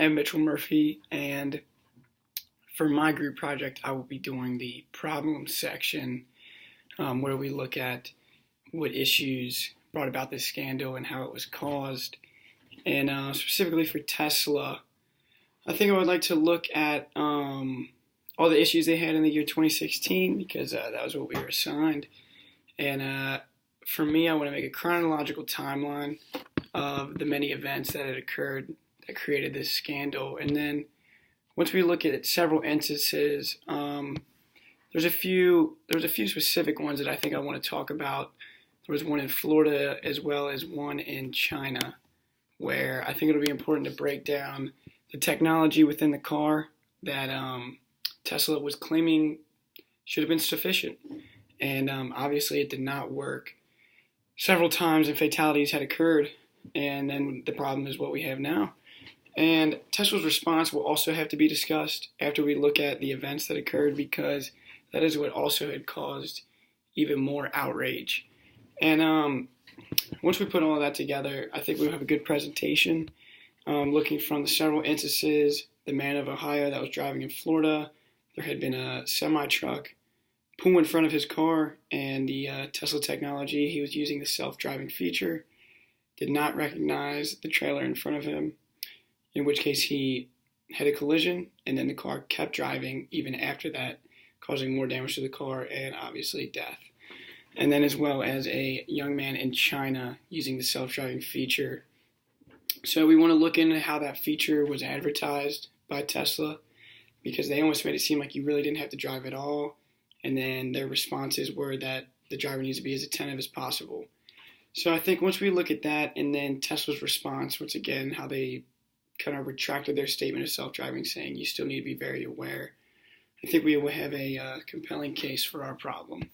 am Mitchell Murphy, and for my group project, I will be doing the problem section where we look at what issues brought about this scandal and how it was caused. And specifically for Tesla, I think I would like to look at all the issues they had in the year 2016 because that was what we were assigned. And for me, I want to make a chronological timeline of the many events that had occurred that created this scandal. And then once we look at several instances, there's a few specific ones that I think I want to talk about. There was one in Florida as well as one in China, where I think it'll be important to break down the technology within the car that Tesla was claiming should have been sufficient. And obviously it did not work. Several times and fatalities had occurred, and then the problem is what we have now. And Tesla's response will also have to be discussed after we look at the events that occurred, because that is what also had caused even more outrage. And once we put all of that together, I think we'll have a good presentation looking from the several instances. The man of Ohio that was driving in Florida, there had been a semi-truck pull in front of his car, and the Tesla technology, he was using the self-driving feature, did not recognize the trailer in front of him, in which case he had a collision, and then the car kept driving even after that, causing more damage to the car and obviously death. And then as well as a young man in China using the self-driving feature. So we want to look into how that feature was advertised by Tesla, because they almost made it seem like you really didn't have to drive at all. And then their responses were that the driver needs to be as attentive as possible. So I think once we look at that, and then Tesla's response, once again, how they kind of retracted their statement of self-driving, saying you still need to be very aware, I think we will have a compelling case for our problem.